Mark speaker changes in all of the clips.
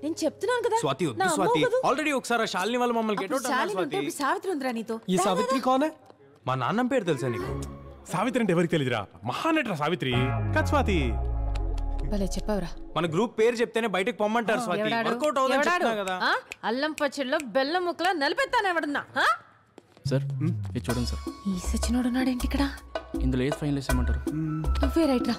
Speaker 1: నేను చెప్తున్నాను కదా
Speaker 2: స్వాతి వద్దు స్వాతి ఆల్రెడీ ఒకసారి శాలిని వాళ్ళ మమ్మల్ని గెట్ అవుట్ అన్నారు స్వాతి
Speaker 1: సావిత్రి ఉందిరా నీతో
Speaker 3: ఈ సావిత్రి కోనే
Speaker 2: మా నాన్న పేరు తెలుసా నీకు
Speaker 4: సావిత్రి అంటే ఎవరికి తెలియదురా మహానటరా సావిత్రి కదా స్వాతి
Speaker 1: భలే చెప్పావురా
Speaker 2: మన గ్రూప్ పేరు చెప్తేనే బయటకు పొమ్మంటారు స్వాతి వర్కౌట్ అవుతుందని చెప్తున్నా కదా
Speaker 1: అల్లం పచ్చడిలో బెల్లం ముక్కలా నలిపెత్తాను ఎవడన్నా
Speaker 3: సార్ ఇది చూడండి సార్
Speaker 1: ఈ సచినోడు ఉన్నాడేంటి ఇక్కడ
Speaker 3: ఇందులో ఏది ఫైనల్ వేసేయమంటారు
Speaker 1: నువ్వే రైట్ రా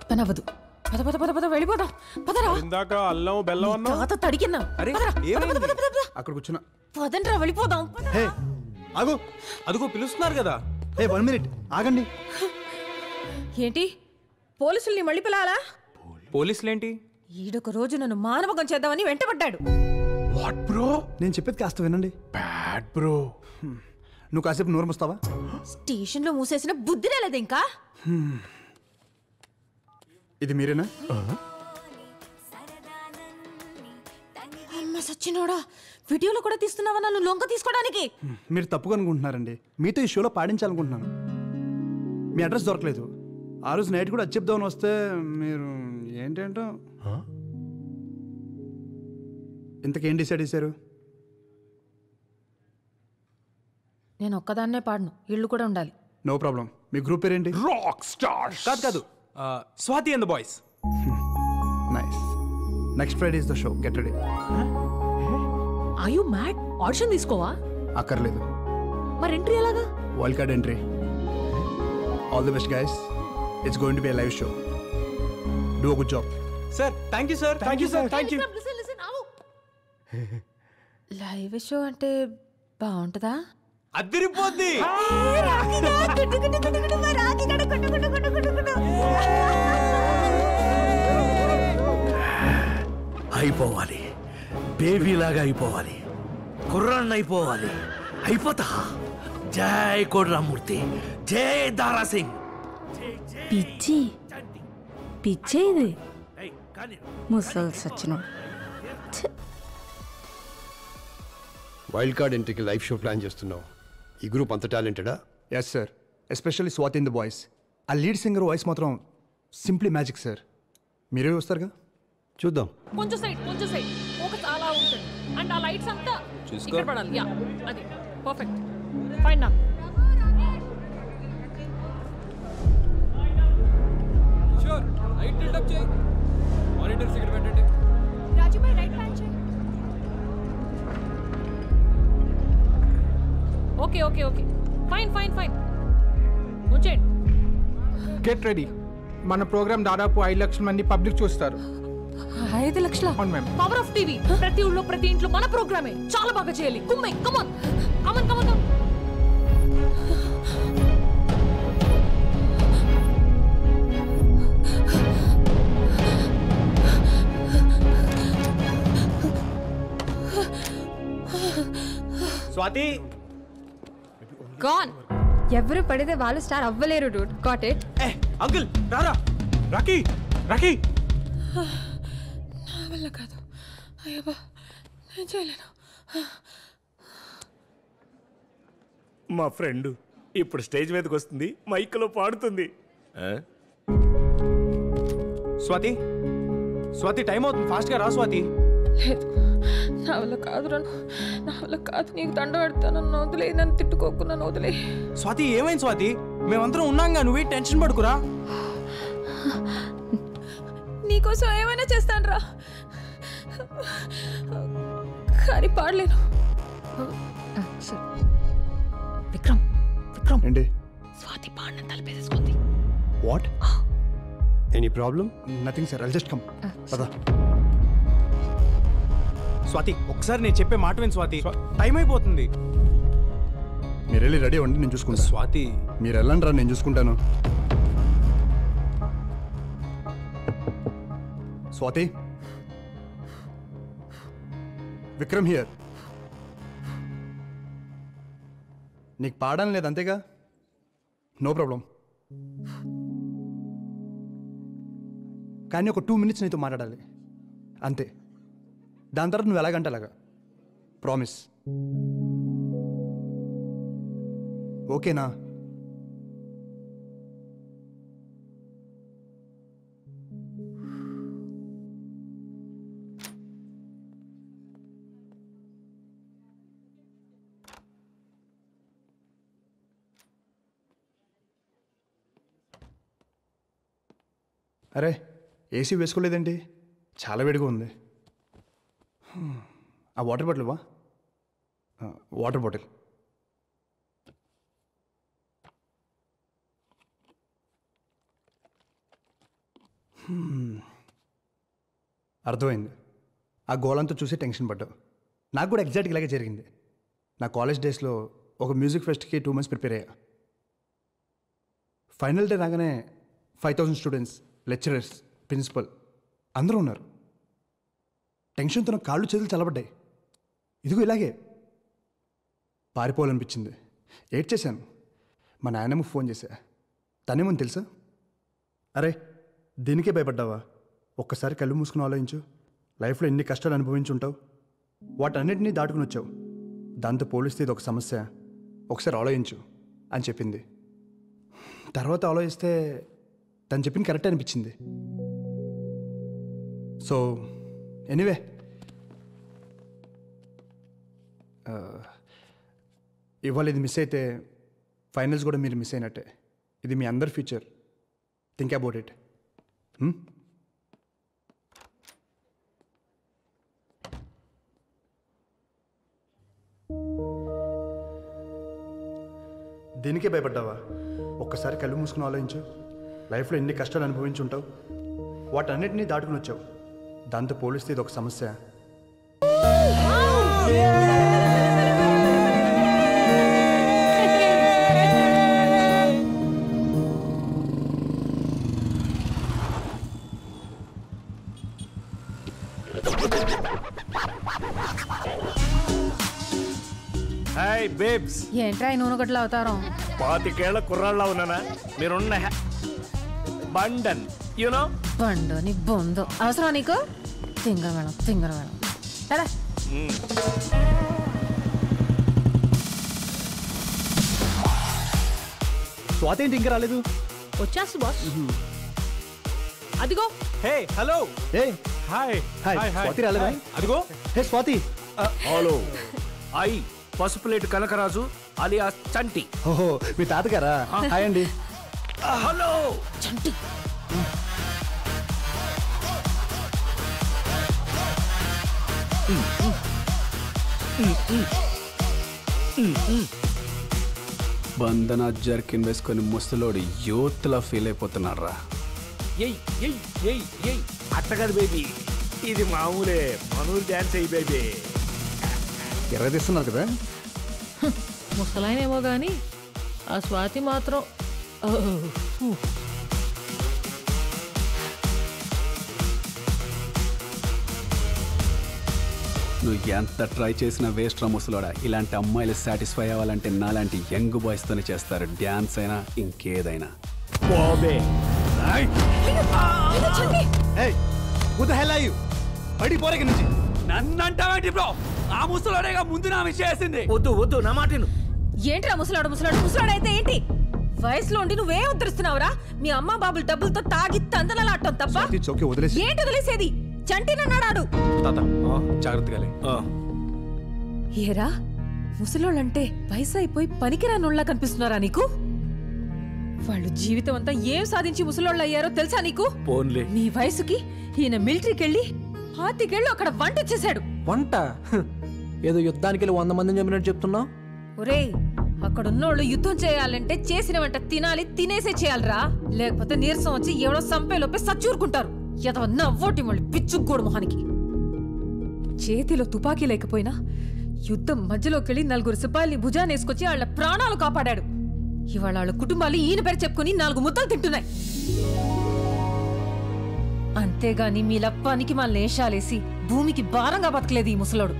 Speaker 1: పని అవ్వదు పద పద పద పద వెళ్ళిపోదాం పదరా
Speaker 4: ఇందాక అల్లం బెల్లం అన్నా
Speaker 1: తాత తడికిన్నా
Speaker 2: అరే
Speaker 5: అక్కడ కూర్చున్నా
Speaker 1: పదండ్రా వెళ్ళిపోదాం
Speaker 5: హే ఆగు
Speaker 2: అదిగో పిలుస్తున్నారు కదా
Speaker 5: హే 1 మినిట్ ఆగండి
Speaker 1: ఏంటి పోలీసుల్ని మళ్ళీ పిలాలా
Speaker 2: పోలీసులేంటి
Speaker 1: ఈడొక రోజు నన్ను మానవకం చేద్దామని వెంటబడ్డాడు
Speaker 4: వాట్ బ్రో
Speaker 5: నేను చెప్పేది కాస్త వినండి
Speaker 4: బ్యాడ్ బ్రో
Speaker 5: నువ్వు కాసేపు నోరు మూస్తావా
Speaker 1: స్టేషన్ లో మూసేసిన బుద్ధి రాలేదు ఇంకా
Speaker 5: ఇది మీరేనా
Speaker 1: అమ్మ సచ్చినోడా వీడియోలో కూడా తీస్తున్నావా నన్ను లొంగ తీసుకోవడానికి
Speaker 5: మీరు తప్పుగా అనుకుంటున్నారండి మీతో ఈ షోలో పాడించాలనుకుంటున్నాను మీ అడ్రస్ దొరకలేదు ఆ రోజు నైట్ కూడా అది చెప్దామని వస్తే మీరు ఏంటేంటో ఇంతకేం డిసైడ్ చేశారు
Speaker 1: నేను ఒక్కదాన్నే పాడను ఇళ్ళు కూడా ఉండాలి
Speaker 5: నో ప్రాబ్లం మీ గ్రూప్ పేరేంటి
Speaker 4: రాక్ స్టార్
Speaker 2: కాదు కాదు Swathi and the boys
Speaker 5: nice next Friday is the show get ready
Speaker 1: are you mad audition తీసుకోవా
Speaker 5: అక్కర్లేదు
Speaker 1: మరి ఎంట్రీ ఎలాగా
Speaker 5: wild card entry all the best guys it's going to be a live show do a good job
Speaker 2: sir thank you sir thank you
Speaker 1: live show అంటే బాగుంటుందా
Speaker 2: అదిరిపోద్ది
Speaker 6: అయిపోవాలి బేబీలాగా అయిపోవాలి కుర్రాన్ని అయిపోవాలి అయిపోతా జై కోడ్రామూర్తి జై దారా సింగ్
Speaker 7: పిచ్చి పిచ్చే ఇది ముసలి సచ్చినోడు
Speaker 8: వైల్డ్ కార్డ్ ఎంట్రీకి లైవ్ షో ప్లాన్ చేస్తున్నావు ఈ గ్రూప్ అంత టాలెంటెడా
Speaker 5: yes sir especially Swathi in the boys ఆ లీడ్ సింగర్ వాయిస్ మాత్రం సింప్లీ మ్యాజిక్ సార్ మీరే వస్తారుగా
Speaker 8: చూద్దాం
Speaker 1: కొంచెం సైడ్ ఫోకస్ అలా ఉంటుంది అండ్ ఆ లైట్స్ అంతా ఇక్కడ పడాలి యా అది పర్ఫెక్ట్ ఫైన్ నా
Speaker 3: షూర్ లైట్ టిల్ట్ అప్ చేయి మానిటర్ సిగరెట్ పెట్టండి
Speaker 1: రాజు భాయ్ రైట్ ప్యాన్ చేయి ఓకే ఓకే ఓకే ఫైన్ వచ్చేయండి
Speaker 9: గెట్ రెడీ మన ప్రోగ్రామ్ దాదాపు 5 లక్షల మంది పబ్లిక్ చూస్తారు
Speaker 1: 5 లక్షల
Speaker 9: అవును మ్యామ్
Speaker 1: పవర్ ఆఫ్ టీవీ ప్రతి ఊళ్ళో ప్రతి ఇంట్లో మన ప్రోగ్రామే చాలా బాగా చేయాలి కుమ్మే కమాన్
Speaker 2: స్వాతి
Speaker 7: గాన్ ఎవరు పడితే వాళ్ళు స్టార్ అవ్వలేరు డూడ్ గాట్ ఇట్
Speaker 2: అంకుల్ రారా
Speaker 4: రాకీ
Speaker 1: నా వల్ల కాదు అయ్యబ్బా నేను చేయలేను
Speaker 10: మా ఫ్రెండ్ ఇప్పుడు స్టేజ్ మీదకి వస్తుంది మైక్లో పాడుతుంది
Speaker 2: స్వాతి టైం అవుతుంది ఫాస్ట్ గా రా స్వాతి
Speaker 1: లేదు నా వల్ల కాదు నీకు దండ పెడతాను నన్ను వదిలే నన్ను తిట్టుకోకు నన్ను వదిలే
Speaker 2: స్వాతి ఏమైంది స్వాతి మేమందరం ఉన్నాంగా నువ్వే టెన్షన్ పడుకురా
Speaker 1: నీకోసం ఏమైనా చేస్తాను రా కానీ పాడలేను విక్రమ్
Speaker 5: ఏంటి
Speaker 1: స్వాతి పాడిన తలపేసేసుకుంది
Speaker 5: what
Speaker 8: any problem
Speaker 5: nothing sir I'll just come పద
Speaker 2: స్వాతి ఒకసారి నేను చెప్పే మాట విని స్వాతి టైం అయిపోతుంది
Speaker 5: మీరు వెళ్ళి రెడీ అవ్వండి నేను చూసుకుంటా
Speaker 2: స్వాతి
Speaker 5: మీరు వెళ్ళండి రా నేను చూసుకుంటాను స్వాతి విక్రమ్ హియర్ నీకు పాడడం లేదు అంతేగా నో ప్రాబ్లం కానీ ఒక 2 minutes నీతో మాట్లాడాలి అంతే దాని తర్వాత నువ్వు ఎలాగంటే అలాగా ప్రామిస్ ఓకేనా అరే ఏసీ వేసుకోలేదేంటి? చాలా వేడిగా ఉంది. ఆ వాటర్ బాటిల్ వా. Water bottle. అర్థమైంది. ఆ గోలంతా చూసి టెన్షన్ పడ్డావు. నాకు కూడా ఎగ్జాక్ట్గా ఇలాగే జరిగింది. నా కాలేజ్ డేస్లో ఒక మ్యూజిక్ ఫెస్ట్కి 2 months ప్రిపేర్ అయ్యా. ఫైనల్ డే రాగానే 5,000 స్టూడెంట్స్, లెక్చరర్స్, ప్రిన్సిపల్ అందరూ ఉన్నారు. టెన్షన్తో నా కాళ్ళు చేతులు చల్లబడ్డాయి. ఇదిగో ఇలాగే పారిపోవాలనిపించింది. ఏడ్చేశాను. మా నాయనమ్మ ఫోన్ చేశా. తనేమని తెలుసా? అరే దీనికే భయపడ్డావా? ఒక్కసారి కళ్ళు మూసుకుని ఆలోచించు. లైఫ్లో ఎన్ని కష్టాలు అనుభవించుంటావు. వాటన్నిటినీ దాటుకుని వచ్చావు. దాంతో పోలిస్తే ఇది ఒక సమస్య, ఒకసారి ఆలోచించు అని చెప్పింది. తర్వాత ఆలోచిస్తే తను చెప్పింది కరెక్ట్ అనిపించింది. సో ఎనీవే, ఇవాళ ఇది మిస్ అయితే ఫైనల్స్ కూడా మీరు మిస్ అయినట్టే. ఇది మీ అందరి ఫ్యూచర్. Think about it. దీనికే భయపడ్డావా? ఒక్కసారి కళ్ళు మూసుకుని ఆలోచించు. లైఫ్లో ఎన్ని కష్టాలు అనుభవించి ఉంటావు. వాటన్నిటినీ దాటుకుని వచ్చావు. దాంతో పోలిస్తే ఇది ఒక సమస్య.
Speaker 10: Hi babes.
Speaker 1: ఏంట్రా నూనె గట్ల అవుతారు?
Speaker 10: 25 కుర్రాళ్ళ ఉన్నానా? మీరున్న బండన్ యూనో.
Speaker 1: బండు నీ బొందు అవసరం నీకు? తింగర మేడం సరే.
Speaker 5: స్వాతి ఏంటి ఇంకా రాలేదు?
Speaker 1: వచ్చేస్తా బాస్. అదిగో.
Speaker 2: Hey hello.
Speaker 5: ఏ
Speaker 2: హాయ్.
Speaker 5: హాయ్. స్వాతి రాలేదా?
Speaker 2: అదిగో.
Speaker 5: Hey Swathi.
Speaker 6: Hello. I Pasupuleti Kanakaraju alias Chanti.
Speaker 5: ఓహో మీ తాతగారా? హాయ్ అండి.
Speaker 6: హలో
Speaker 1: చంటి.
Speaker 11: బంధన జర్కిన్ వేసుకొని ముసలోడు యూత్లా ఫీల్ అయిపోతున్నాడు రా.
Speaker 10: అట్టగదు బేబీ, ఇది మామూలే. మనూరు డాన్స్ అయ్యి బేబీ.
Speaker 5: ఎర్ర తీస్తున్నారు కదా.
Speaker 1: ముసలాయనేమో కానీ ఆ స్వాతి మాత్రం
Speaker 11: నువ్వు ఎంత ట్రై చేసినా వేస్ట్ రా ముసలోడా. ఇలాంటి అమ్మాయిలు సాటిస్ఫై అవ్వాలంటే నాలాంటి యంగ్ బాయ్స్తోనే చేస్తారు. డ్యాన్స్ అయినా ఇంకేదైనా.
Speaker 2: నన్నంటావేంటి బ్రో? ఆ ముసలోడేగా ముందు నా విషయం వేసింది.
Speaker 6: వద్దు నా మాటను.
Speaker 1: ఏంట్రా ముసలాడైతే ఏంటి? వయసులో ఉండి నువ్వేం ఉత్తరిస్తున్నావురా? మీ అమ్మ బాబులు డబ్బులతో తాగి తందనలాడటం తప్ప ఏంటి వదిలేసేది? చంటినన్నాడాడు.
Speaker 2: జాగ్రత్తగా.
Speaker 1: ఏరా ముసలోళ్ళంటే వయసు అయిపోయి పనికిరానోళ్ళ కనిపిస్తున్నారా నీకు? వాళ్ళు జీవితం అంతా ఏం సాధించి ముసలోళ్ళు అయ్యారో తెలుసా నీకు? మీ వయసుకి ఈయన మిలిటరీకి వెళ్ళి 25 ఏళ్ళు అక్కడ వంట చేశాడు.
Speaker 2: వంట? ఏదో యుద్ధానికి వెళ్ళి 100 మందిని చంపినట్టు చెప్తున్నావు.
Speaker 1: ఒరేయ్ అక్కడున్నోళ్ళు యుద్ధం చేయాలంటే చేసిన వంట తినాలి, తినేసే చేయాలరా. లేకపోతే నీరసం వచ్చి ఎవడో సంపేలోపే సచ్చూరుకుంటారు. ఎదవ నవ్వోటి మళ్ళీ పిచ్చుగోడు మొహానికి. చేతిలో తుపాకీ లేకపోయినా యుద్ధం మధ్యలోకెళ్ళి 4 సిపాయిల్ని భుజానేసుకొచ్చి వాళ్ళ ప్రాణాలు కాపాడాడు. ఇవాళ వాళ్ళ కుటుంబాలు ఈయన పేరు చెప్పుకుని 4 ముద్దలు తింటున్నాయి. అంతేగాని మీ లప్పానికి మా లేషాలేసి భూమికి భారంగా బతకలేదు ఈ ముసలోడు.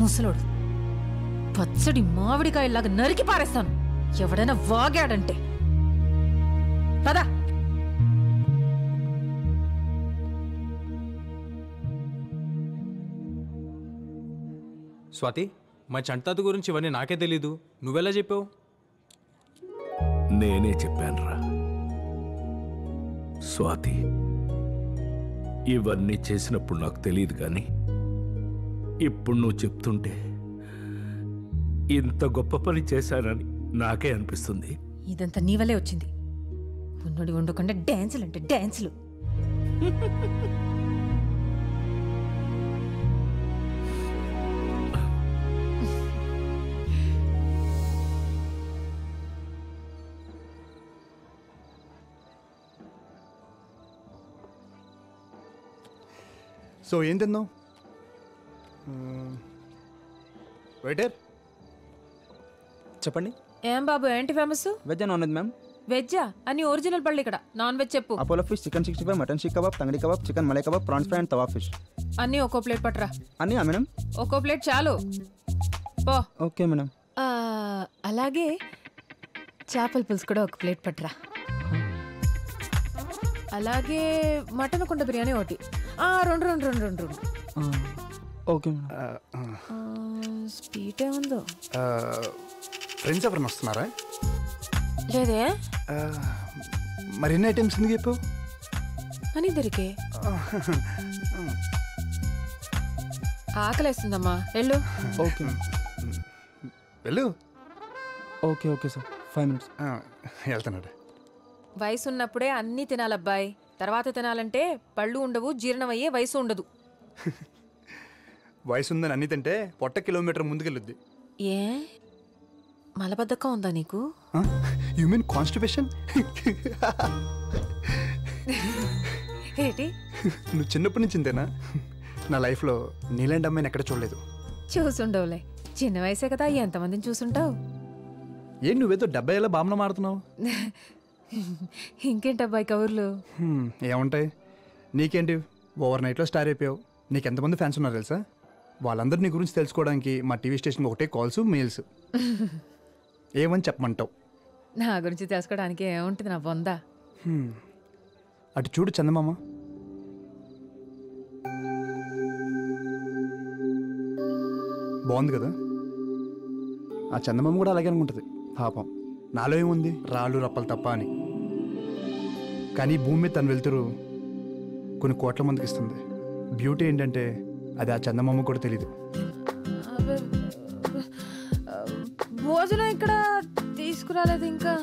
Speaker 1: ముసలోడు పచ్చడి మామిడికాయలాగా నరికి పారేస్తాను ఎవడైనా వాగాడంటే. పద.
Speaker 2: స్వాతి, మా చంటాత గురించి ఇవన్నీ నాకే తెలీదు. నువ్వెలా చెప్పావు?
Speaker 6: నేనే చెప్పానురా స్వాతి. ఇవన్నీ చేసినప్పుడు నాకు తెలియదు కానీ ఇప్పుడు నువ్వు చెప్తుంటే ఇంత గొప్ప పని చేశానని నాకే అనిపిస్తుంది.
Speaker 1: ఇదంతా నీ వల్లే వచ్చింది. ఉన్నడి ఉండకుండా డ్యాన్సులు అంటే డ్యాన్సులు.
Speaker 5: సో ఏం తిందాం? వెయిటర్
Speaker 12: చెప్పండి.
Speaker 1: ఏం బాబు ఏంటి famous?
Speaker 12: Veg non veg ma'am?
Speaker 1: వెజ్జా? అని ఒరిజినల్ పళ్ళు ఇక్కడ. నాన్ వెజ్ చెప్పు.
Speaker 12: Apollo fish, chicken 65, mutton seekh kebab, tangdi kebab, chicken malai kebab, prawns fry and tawa fish.
Speaker 1: అన్నీ ఒక్కో ప్లేట్ పట్టరా.
Speaker 12: అన్నీ మేడం?
Speaker 1: ఒక్కో ప్లేట్ చాలు పో.
Speaker 12: Okay madam.
Speaker 1: అలాగే చేపల పులుసు కూడా ఒక ప్లేట్ పట్టరా. అలాగే మటన్ కుండ బిర్యానీ ఒకటి. రెండు.
Speaker 12: Okay madam.
Speaker 1: స్వీట్ ఏముందో?
Speaker 5: ఫ్రెండ్స్ ఎవరైనా వస్తున్నారా?
Speaker 1: లేదే.
Speaker 5: మరి ఎన్ని ఐటమ్స్ ఎందుకు చెప్పావు?
Speaker 1: అని దొరికే ఆకలేస్తుందమ్మా, వెళ్ళు.
Speaker 12: ఓకే
Speaker 5: వెళ్ళు.
Speaker 12: Okay okay sir, 5 minutes.
Speaker 5: వెళ్తున్నాడు.
Speaker 1: వయసు ఉన్నప్పుడే అన్నీ తినాలబ్బాయి. తర్వాత తినాలంటే పళ్ళు ఉండవు, జీర్ణమయ్యే వయసు ఉండదు.
Speaker 5: వయసు ఉందని అన్ని తింటే పొట్ట కిలోమీటర్ ముందుకెళ్ళుద్ది.
Speaker 1: ఏ మలబద్ధకం ఉందా నీకు?
Speaker 5: You mean constipation?
Speaker 1: ఏంటి
Speaker 5: నువ్వు చిన్నప్పటి నుంచి ఇంతేనా? నా లైఫ్లో నీలాంటి అమ్మాయిని ఎక్కడ చూడలేదు.
Speaker 1: చూసుండవులే, చిన్న వయసే కదా, ఎంతమందిని చూసుంటావు.
Speaker 5: ఏం నువ్వేదో 70 ఏళ్ళ బామ్మ మారుతున్నావు?
Speaker 1: ఇంకేంటబ్బాయి కబుర్లు?
Speaker 5: ఏముంటాయి నీకేంటి, ఓవర్ నైట్లో స్టార్ అయిపోయావు. నీకు ఎంతమంది ఫ్యాన్స్ ఉన్నారు తెలుసా? వాళ్ళందరూ నీ గురించి తెలుసుకోవడానికి మా టీవీ స్టేషన్కి ఒకటే కాల్స్, మెయిల్స్. ఏమని చెప్పమంటావు?
Speaker 1: నా గురించి తెలుసుకోవడానికి ఏముంటుంది నా బొందా.
Speaker 5: అటు చూడు చందమామ. బాగుంది కదా? ఆ చందమామ కూడా అలాగే అనుకుంటుంది పాపం. నాలో ఏముంది, రాళ్ళు రప్పలు తప్ప అని. కానీ భూమి మీద తను వెళ్తురు కొన్ని కోట్ల మందికి ఇస్తుంది. బ్యూటీ ఏంటంటే అది ఆ చందమామ కూడా తెలీదు.
Speaker 1: భోజనం ఇక్కడ తీసుకురాలేదు ఇంకా.